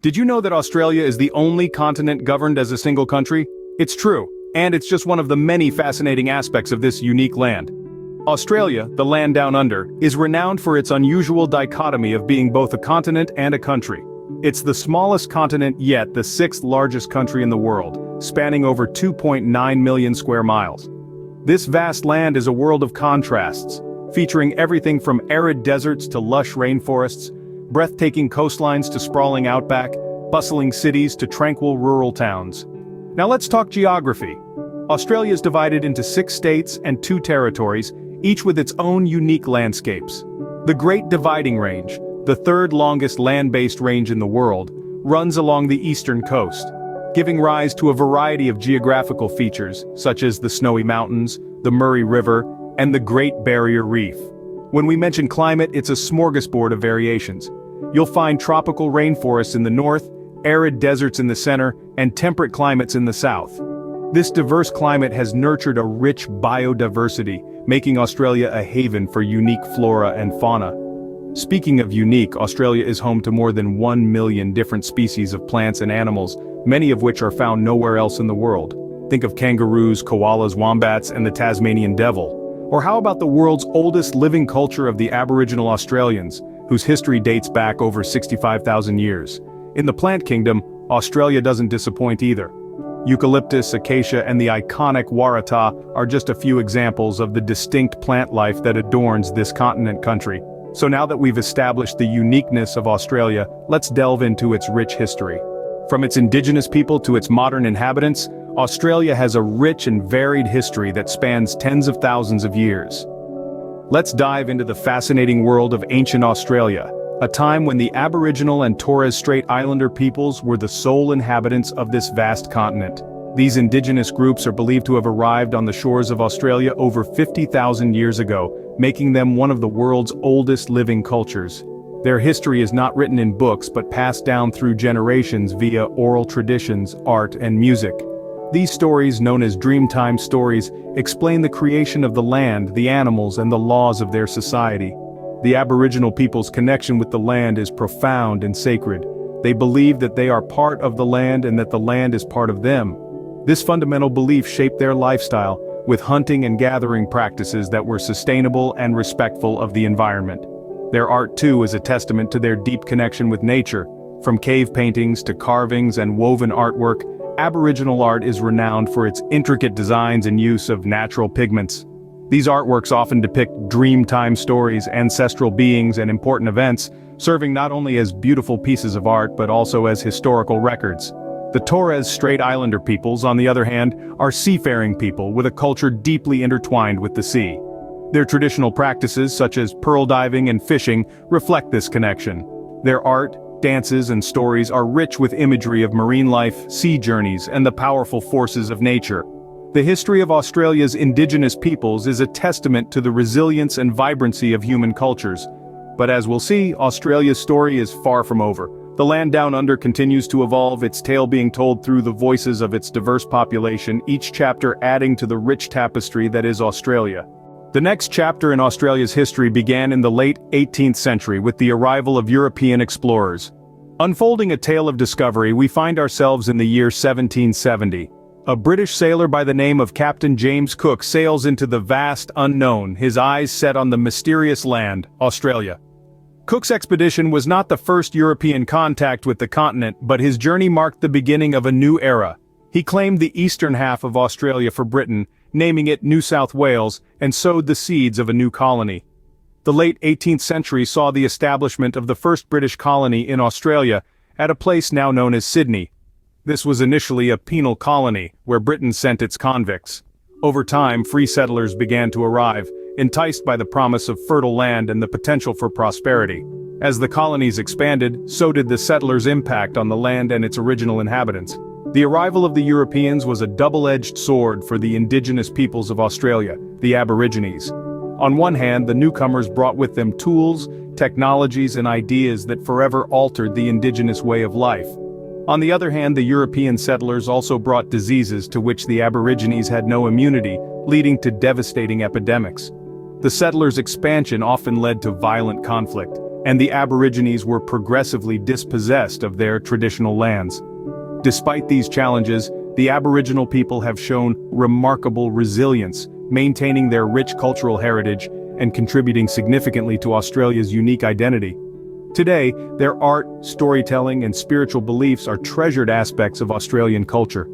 Did you know that Australia is the only continent governed as a single country? It's true, and it's just one of the many fascinating aspects of this unique land. Australia, the land down under, is renowned for its unusual dichotomy of being both a continent and a country. It's the smallest continent yet the sixth largest country in the world, spanning over 2.9 million square miles. This vast land is a world of contrasts, featuring everything from arid deserts to lush rainforests, breathtaking coastlines to sprawling outback, bustling cities to tranquil rural towns. Now let's talk geography. Australia is divided into 6 states and 2 territories, each with its own unique landscapes. The Great Dividing Range, the third longest land-based range in the world, runs along the eastern coast, giving rise to a variety of geographical features, such as the Snowy Mountains, the Murray River, and the Great Barrier Reef. When we mention climate, it's a smorgasbord of variations. You'll find tropical rainforests in the north, arid deserts in the center, and temperate climates in the south. This diverse climate has nurtured a rich biodiversity, making Australia a haven for unique flora and fauna. Speaking of unique, Australia is home to more than 1 million different species of plants and animals, many of which are found nowhere else in the world. Think of kangaroos, koalas, wombats, and the Tasmanian devil. Or how about the world's oldest living culture of the Aboriginal Australians, whose history dates back over 65,000 years. In the plant kingdom, Australia doesn't disappoint either. Eucalyptus, acacia, and the iconic waratah are just a few examples of the distinct plant life that adorns this continent country. So now that we've established the uniqueness of Australia, let's delve into its rich history. From its indigenous people to its modern inhabitants, Australia has a rich and varied history that spans tens of thousands of years. Let's dive into the fascinating world of ancient Australia, a time when the Aboriginal and Torres Strait Islander peoples were the sole inhabitants of this vast continent. These indigenous groups are believed to have arrived on the shores of Australia over 50,000 years ago, making them one of the world's oldest living cultures. Their history is not written in books but passed down through generations via oral traditions, art, and music. These stories, known as Dreamtime stories, explain the creation of the land, the animals, and the laws of their society. The Aboriginal people's connection with the land is profound and sacred. They believe that they are part of the land and that the land is part of them. This fundamental belief shaped their lifestyle, with hunting and gathering practices that were sustainable and respectful of the environment. Their art too is a testament to their deep connection with nature. From cave paintings to carvings and woven artwork, Aboriginal art is renowned for its intricate designs and use of natural pigments. These artworks often depict dreamtime stories, ancestral beings, and important events, serving not only as beautiful pieces of art but also as historical records. The Torres Strait Islander peoples, on the other hand, are seafaring people with a culture deeply intertwined with the sea. Their traditional practices, such as pearl diving and fishing, reflect this connection. Their art, dances, and stories are rich with imagery of marine life, sea journeys, and the powerful forces of nature. The history of Australia's indigenous peoples is a testament to the resilience and vibrancy of human cultures. But as we'll see, Australia's story is far from over. The land down under continues to evolve, its tale being told through the voices of its diverse population, each chapter adding to the rich tapestry that is Australia. The next chapter in Australia's history began in the late 18th century with the arrival of European explorers. Unfolding a tale of discovery, we find ourselves in the year 1770. A British sailor by the name of Captain James Cook sails into the vast unknown, his eyes set on the mysterious land, Australia. Cook's expedition was not the first European contact with the continent, but his journey marked the beginning of a new era. He claimed the eastern half of Australia for Britain, naming it New South Wales, and sowed the seeds of a new colony. The late 18th century saw the establishment of the first British colony in Australia, at a place now known as Sydney. This was initially a penal colony, where Britain sent its convicts. Over time, free settlers began to arrive, enticed by the promise of fertile land and the potential for prosperity. As the colonies expanded, so did the settlers' impact on the land and its original inhabitants. The arrival of the Europeans was a double-edged sword for the indigenous peoples of Australia, the Aborigines. On one hand, the newcomers brought with them tools, technologies, and ideas that forever altered the indigenous way of life. On the other hand, the European settlers also brought diseases to which the Aborigines had no immunity, leading to devastating epidemics. The settlers' expansion often led to violent conflict, and the Aborigines were progressively dispossessed of their traditional lands. Despite these challenges, the Aboriginal people have shown remarkable resilience, maintaining their rich cultural heritage and contributing significantly to Australia's unique identity. Today, their art, storytelling, and spiritual beliefs are treasured aspects of Australian culture.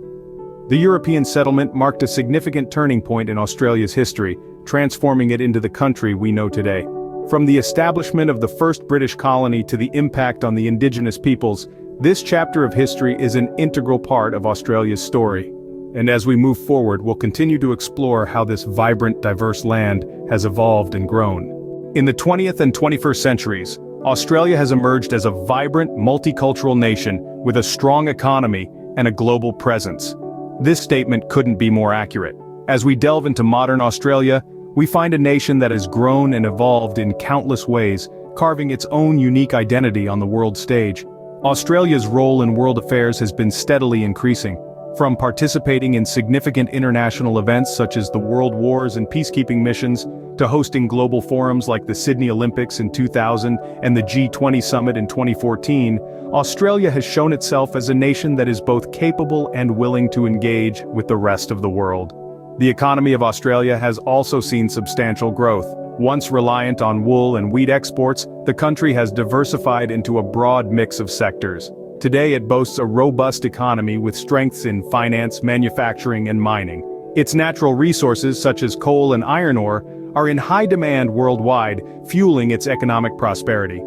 The European settlement marked a significant turning point in Australia's history, transforming it into the country we know today. From the establishment of the first British colony to the impact on the Indigenous peoples, this chapter of history is an integral part of Australia's story. And as we move forward, we'll continue to explore how this vibrant, diverse land has evolved and grown. In the 20th and 21st centuries, Australia has emerged as a vibrant, multicultural nation with a strong economy and a global presence. This statement couldn't be more accurate. As we delve into modern Australia, we find a nation that has grown and evolved in countless ways, carving its own unique identity on the world stage. Australia's role in world affairs has been steadily increasing, from participating in significant international events such as the World Wars and peacekeeping missions, to hosting global forums like the Sydney Olympics in 2000 and the G20 Summit in 2014, Australia has shown itself as a nation that is both capable and willing to engage with the rest of the world. The economy of Australia has also seen substantial growth. Once reliant on wool and wheat exports, the country has diversified into a broad mix of sectors. Today it boasts a robust economy with strengths in finance, manufacturing, and mining. Its natural resources, such as coal and iron ore, are in high demand worldwide, fueling its economic prosperity.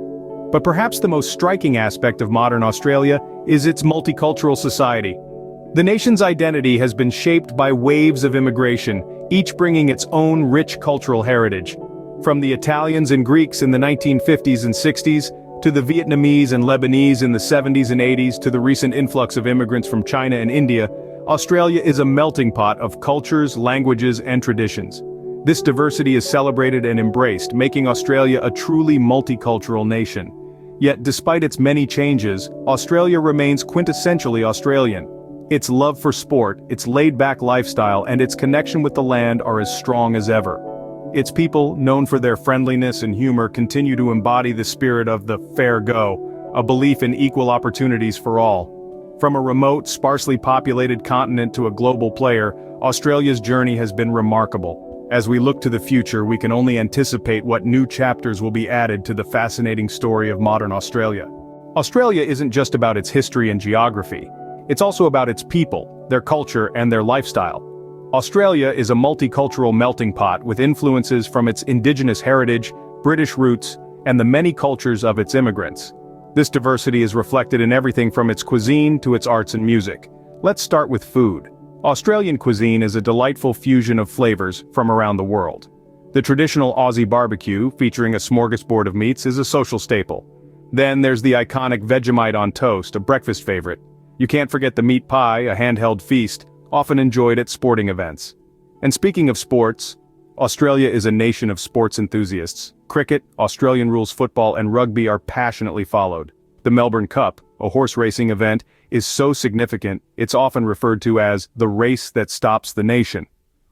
But perhaps the most striking aspect of modern Australia is its multicultural society. The nation's identity has been shaped by waves of immigration, each bringing its own rich cultural heritage. From the Italians and Greeks in the 1950s and 60s, to the Vietnamese and Lebanese in the 70s and 80s, to the recent influx of immigrants from China and India, Australia is a melting pot of cultures, languages, and traditions. This diversity is celebrated and embraced, making Australia a truly multicultural nation. Yet despite its many changes, Australia remains quintessentially Australian. Its love for sport, its laid-back lifestyle, and its connection with the land are as strong as ever. Its people, known for their friendliness and humor, continue to embody the spirit of the fair go, a belief in equal opportunities for all. From a remote, sparsely populated continent to a global player, Australia's journey has been remarkable. As we look to the future, we can only anticipate what new chapters will be added to the fascinating story of modern Australia. Australia isn't just about its history and geography. It's also about its people, their culture, and their lifestyle. Australia is a multicultural melting pot with influences from its Indigenous heritage, British roots, and the many cultures of its immigrants. This diversity is reflected in everything from its cuisine to its arts and music. Let's start with food. Australian cuisine is a delightful fusion of flavors from around the world. The traditional Aussie barbecue, featuring a smorgasbord of meats, is a social staple. Then there's the iconic Vegemite on toast, a breakfast favorite. You can't forget the meat pie, a handheld feast, often enjoyed at sporting events. And speaking of sports, Australia is a nation of sports enthusiasts. Cricket, Australian rules football, and rugby are passionately followed. The Melbourne Cup, a horse racing event, is so significant, it's often referred to as the race that stops the nation.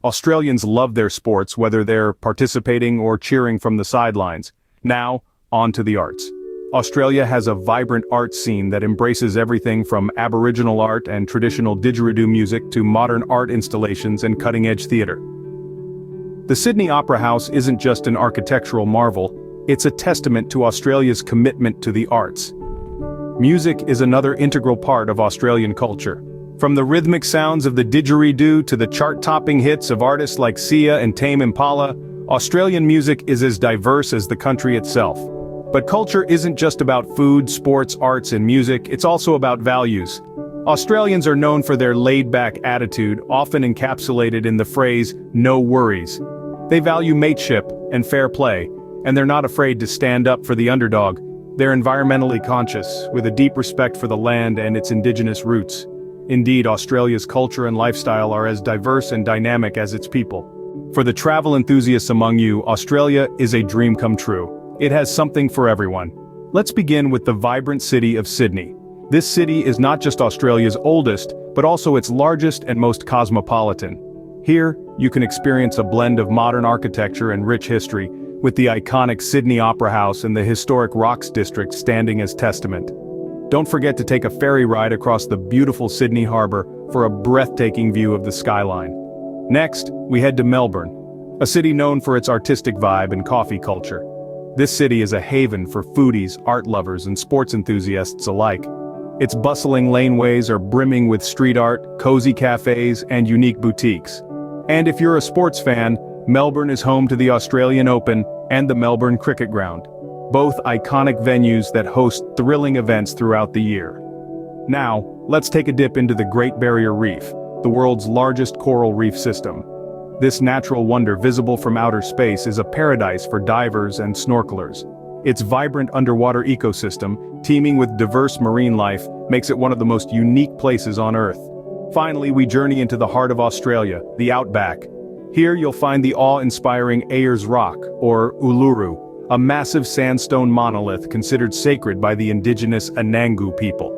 Australians love their sports, whether they're participating or cheering from the sidelines. Now, on to the arts. Australia has a vibrant art scene that embraces everything from Aboriginal art and traditional didgeridoo music to modern art installations and cutting-edge theatre. The Sydney Opera House isn't just an architectural marvel, it's a testament to Australia's commitment to the arts. Music is another integral part of Australian culture. From the rhythmic sounds of the didgeridoo to the chart-topping hits of artists like Sia and Tame Impala, Australian music is as diverse as the country itself. But culture isn't just about food, sports, arts, and music, it's also about values. Australians are known for their laid-back attitude, often encapsulated in the phrase, "no worries." They value mateship and fair play, and they're not afraid to stand up for the underdog. They're environmentally conscious, with a deep respect for the land and its Indigenous roots. Indeed, Australia's culture and lifestyle are as diverse and dynamic as its people. For the travel enthusiasts among you, Australia is a dream come true. It has something for everyone. Let's begin with the vibrant city of Sydney. This city is not just Australia's oldest, but also its largest and most cosmopolitan. Here, you can experience a blend of modern architecture and rich history, with the iconic Sydney Opera House and the historic Rocks District standing as testament. Don't forget to take a ferry ride across the beautiful Sydney Harbour for a breathtaking view of the skyline. Next, we head to Melbourne, a city known for its artistic vibe and coffee culture. This city is a haven for foodies, art lovers, and sports enthusiasts alike. Its bustling laneways are brimming with street art, cozy cafes, and unique boutiques. And if you're a sports fan, Melbourne is home to the Australian Open and the Melbourne Cricket Ground, both iconic venues that host thrilling events throughout the year. Now, let's take a dip into the Great Barrier Reef, the world's largest coral reef system. This natural wonder visible from outer space is a paradise for divers and snorkelers. Its vibrant underwater ecosystem, teeming with diverse marine life, makes it one of the most unique places on Earth. Finally, we journey into the heart of Australia, the Outback. Here you'll find the awe-inspiring Ayers Rock, or Uluru, a massive sandstone monolith considered sacred by the indigenous Anangu people.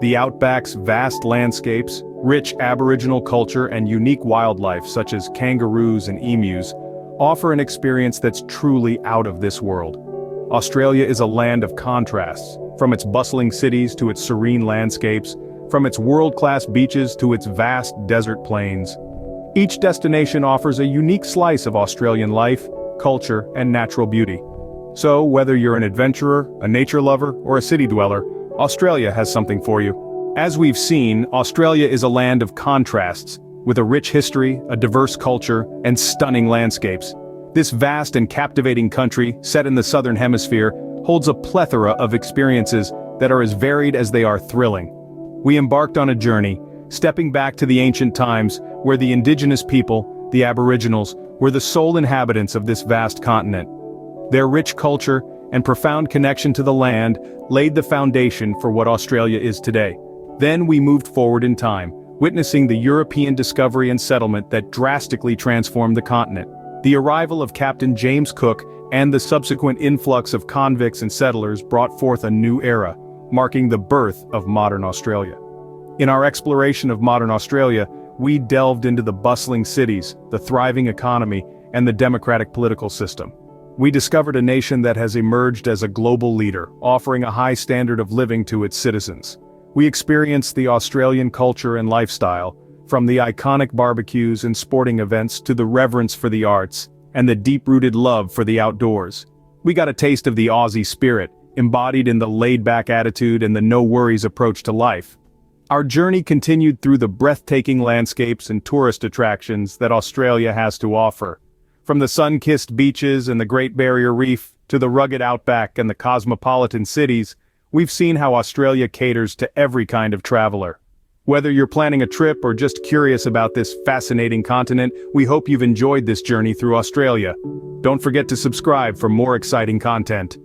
The Outback's vast landscapes, rich Aboriginal culture and unique wildlife such as kangaroos and emus, offer an experience that's truly out of this world. Australia is a land of contrasts, from its bustling cities to its serene landscapes, from its world-class beaches to its vast desert plains. Each destination offers a unique slice of Australian life, culture, and natural beauty. So, whether you're an adventurer, a nature lover, or a city dweller, Australia has something for you. As we've seen, Australia is a land of contrasts, with a rich history, a diverse culture, and stunning landscapes. This vast and captivating country, set in the Southern Hemisphere, holds a plethora of experiences that are as varied as they are thrilling. We embarked on a journey, stepping back to the ancient times, where the indigenous people, the Aboriginals, were the sole inhabitants of this vast continent. Their rich culture and profound connection to the land laid the foundation for what Australia is today. Then we moved forward in time, witnessing the European discovery and settlement that drastically transformed the continent. The arrival of Captain James Cook and the subsequent influx of convicts and settlers brought forth a new era, marking the birth of modern Australia. In our exploration of modern Australia, we delved into the bustling cities, the thriving economy, and the democratic political system. We discovered a nation that has emerged as a global leader, offering a high standard of living to its citizens. We experienced the Australian culture and lifestyle, from the iconic barbecues and sporting events to the reverence for the arts, and the deep-rooted love for the outdoors. We got a taste of the Aussie spirit, embodied in the laid-back attitude and the no-worries approach to life. Our journey continued through the breathtaking landscapes and tourist attractions that Australia has to offer. From the sun-kissed beaches and the Great Barrier Reef to the rugged outback and the cosmopolitan cities, we've seen how Australia caters to every kind of traveler. Whether you're planning a trip or just curious about this fascinating continent, we hope you've enjoyed this journey through Australia. Don't forget to subscribe for more exciting content.